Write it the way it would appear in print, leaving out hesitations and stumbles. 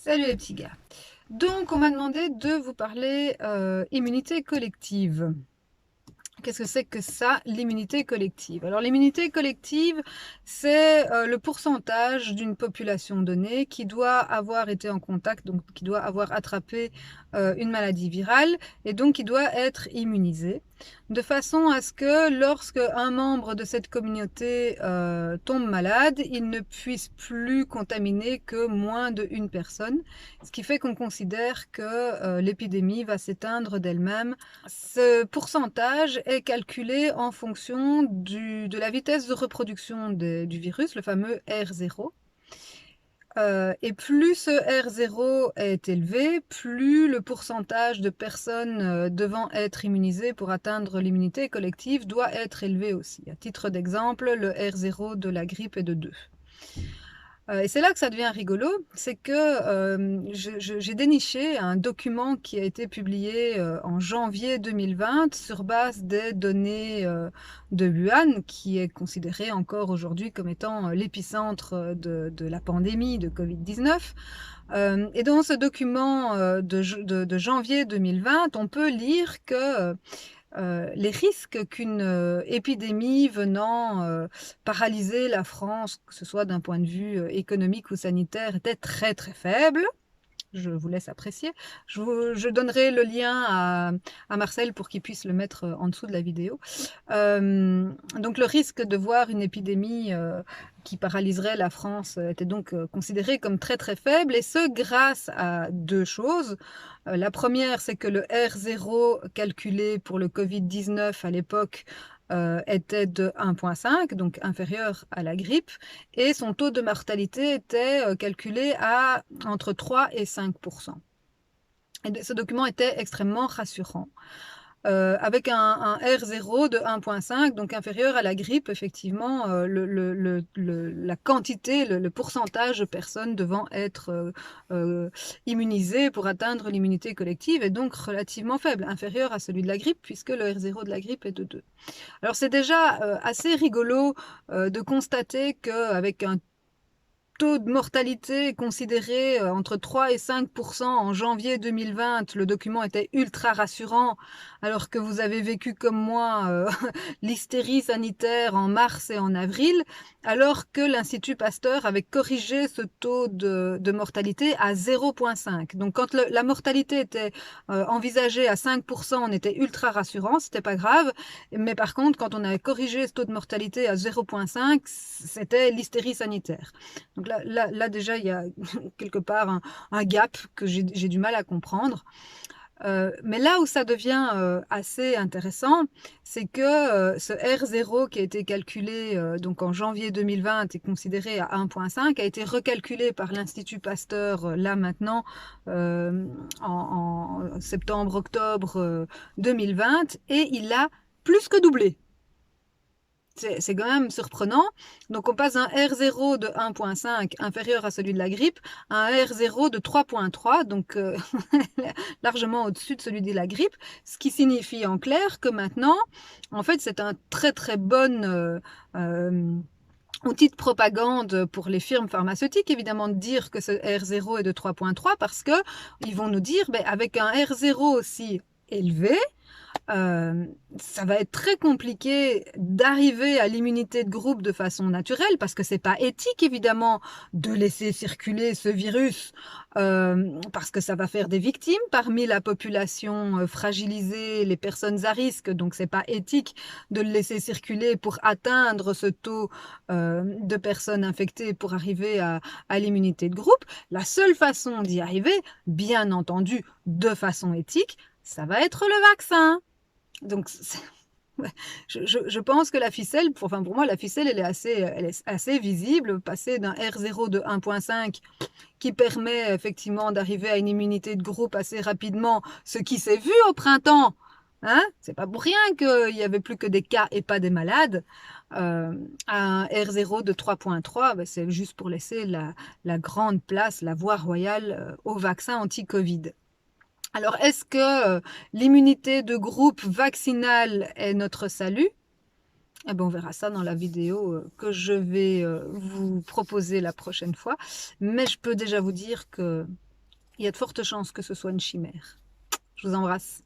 Salut les petits gars. Donc, on m'a demandé de vous parler immunité collective. Qu'est-ce que c'est que ça, l'immunité collective? Alors, l'immunité collective, c'est le pourcentage d'une population donnée qui doit avoir été en contact, donc qui doit avoir attrapé une maladie virale et donc qui doit être immunisée, de façon à ce que lorsque un membre de cette communauté tombe malade, il ne puisse plus contaminer que moins d'une personne, ce qui fait qu'on considère que l'épidémie va s'éteindre d'elle-même. Ce pourcentage est calculé en fonction de la vitesse de reproduction du virus, le fameux R0. Et plus ce R0 est élevé, plus le pourcentage de personnes devant être immunisées pour atteindre l'immunité collective doit être élevé aussi. À titre d'exemple, le R0 de la grippe est de 2. Et c'est là que ça devient rigolo, c'est que j'ai déniché un document qui a été publié en janvier 2020 sur base des données de Wuhan, qui est considéré encore aujourd'hui comme étant l'épicentre de la pandémie de Covid-19. Et dans ce document de janvier 2020, on peut lire que les risques qu'une épidémie venant paralyser la France, que ce soit d'un point de vue économique ou sanitaire, étaient très très faibles. Je vous laisse apprécier. Je donnerai le lien à Marcel pour qu'il puisse le mettre en dessous de la vidéo. Donc le risque de voir une épidémie qui paralyserait la France était donc considéré comme très très faible, et ce grâce à deux choses. La première, c'est que le R0 calculé pour le Covid-19 à l'époque était de 1,5, donc inférieur à la grippe, et son taux de mortalité était calculé à entre 3 et 5%. Et ce document était extrêmement rassurant. Avec un R0 de 1,5, donc inférieur à la grippe, effectivement, la quantité, le pourcentage de personnes devant être immunisées pour atteindre l'immunité collective est donc relativement faible, inférieur à celui de la grippe, puisque le R0 de la grippe est de 2. Alors c'est déjà assez rigolo de constater qu'avec un taux de mortalité considéré entre 3 et 5% en janvier 2020, le document était ultra rassurant, alors que vous avez vécu comme moi l'hystérie sanitaire en mars et en avril, alors que l'Institut Pasteur avait corrigé ce taux de mortalité à 0,5. Donc quand la mortalité était envisagée à 5%, on était ultra rassurant, c'était pas grave, mais par contre, quand on avait corrigé ce taux de mortalité à 0,5, c'était l'hystérie sanitaire. Donc là déjà, il y a quelque part un gap que j'ai du mal à comprendre. Mais là où ça devient assez intéressant, c'est que ce R0 qui a été calculé donc en janvier 2020 et considéré à 1,5 a été recalculé par l'Institut Pasteur là maintenant en septembre-octobre 2020, et il a plus que doublé. C'est quand même surprenant. Donc on passe d'un R0 de 1,5 inférieur à celui de la grippe à un R0 de 3,3, donc largement au-dessus de celui de la grippe, ce qui signifie en clair que maintenant, en fait, c'est un très très bon outil de propagande pour les firmes pharmaceutiques, évidemment, de dire que ce R0 est de 3,3, parce que ils vont nous dire, ben, avec un R0 aussi élevé, ça va être très compliqué d'arriver à l'immunité de groupe de façon naturelle, parce que c'est pas éthique évidemment de laisser circuler ce virus, parce que ça va faire des victimes parmi la population fragilisée, les personnes à risque. Donc c'est pas éthique de le laisser circuler pour atteindre ce taux de personnes infectées pour arriver à l'immunité de groupe. La seule façon d'y arriver, bien entendu de façon éthique, ça va être le vaccin. Donc, je pense que la ficelle, enfin pour moi, la ficelle, elle est assez visible. Passer d'un R0 de 1,5 qui permet effectivement d'arriver à une immunité de groupe assez rapidement, ce qui s'est vu au printemps. Hein, c'est pas pour rien qu'il n'y avait plus que des cas et pas des malades. À un R0 de 3,3, ben c'est juste pour laisser la grande place, la voie royale au vaccin anti-Covid. Alors, est-ce que l'immunité de groupe vaccinale est notre salut? Eh bien, on verra ça dans la vidéo que je vais vous proposer la prochaine fois. Mais je peux déjà vous dire que il y a de fortes chances que ce soit une chimère. Je vous embrasse.